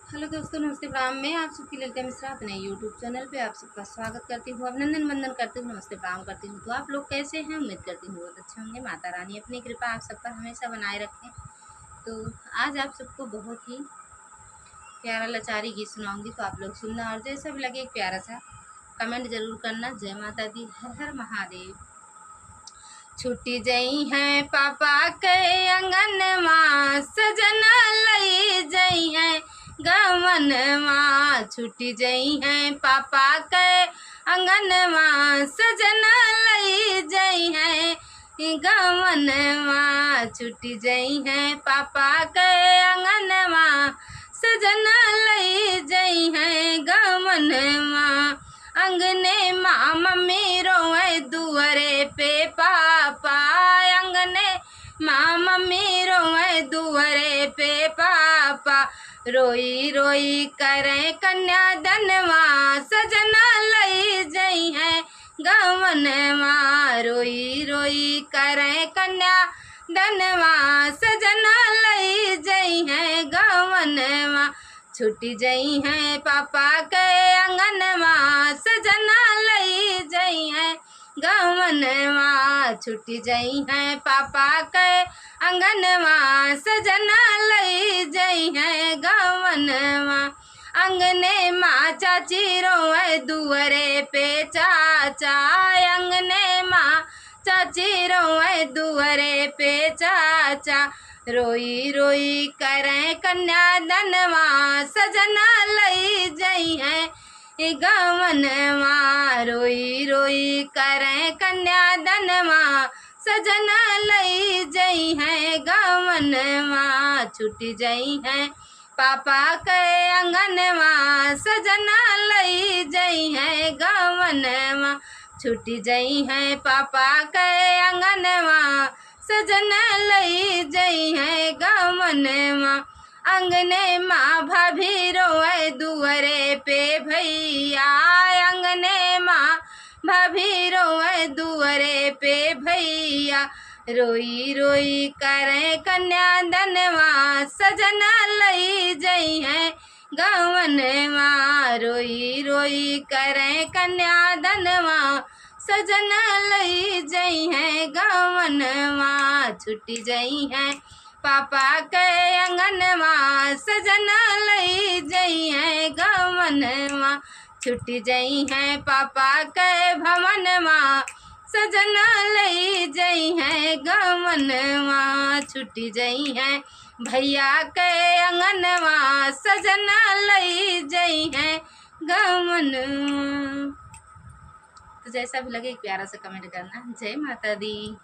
Hello दोस्तों, नमस्ते प्रणाम। मैं आप सबकी ललिता मिश्रा अपने यूट्यूब चैनल पे आप सबका स्वागत करती हूँ, अभिनंदन वंदन करती हूँ, नमस्ते प्रणाम करती हूँ। तो आप लोग कैसे हैं? उम्मीद करती हूँ बहुत अच्छे होंगे। माता रानी अपनी कृपा आप सब पर हमेशा बनाए रखें। तो आज आप सबको बहुत ही प्यारा लाचारी गीत सुनाऊंगी, तो आप लोग सुनना और जैसा भी लगे एक प्यारा सा कमेंट जरूर करना। जय माता दी, हर हर महादेव। छुट्टी जई हैं पापा के अंगनवा, सजन लई जई हैं गवनवा। छुट्टी जई हैं पापा के अंगनवा, सजन लई जई हैं गवनवा। छुट्टी जई हैं पापा के अंगनवा, सजन लई जई हैं गवनवा। अंगने माँ मम्मी रोए दुअरे पे पापा, अंगने माँ मम्मी रोए दुअरे पे पापा। रोई रोई करें कन्या दनवा, सजना लई जई है गवनवा। रोई रोई करें कन्या दनवा, सजना लई जई है गवनवा। छुट्टी जई हैं पापा के अंगनवा, सजना लई जई हैं गवनवा। छुट्टी जई हैं पापा के अंगनवा, सजना लई जई हैं गवनवा। अंगने माँ चाची रोए दुअरे पे चाचा, अंगने माँ चाची रोए दुअरे पे चाचा। रोई रोई करें कन्या दनवा, सजना लई जई है गवनवा। रोई रोई करें कन्या दनवा, सजना लई जई है गवनवा। छुट्टी जई है पापा के अंगनवा, सजना लई जई है गवनवा। छुट्टी जई है पापा के अंगनवा, सजना लई जई है गवनवा। अंगने माँ भाभी रोए दुअरे पे भैया, अंगने माँ भाभी रोए दुअरे पे भैया। रोई रोई करें कन्या दनवा, सजना लई जई है गवनवा। रोई रोई करें कन्या दनवा, सजना लई जई है गवनवा। छुट्टी जई है पापा के अंगनवा, सजना लई जई है गवनवा। छुट्टी जई है पापा के भवनवा, सजना लई जई है गवनवा। छुट्टी जई है भैया के अंगनवा, सजना लई जई है गवनवा। तो जैसा भी लगे एक प्यारा सा कमेंट करना। जय माता दी।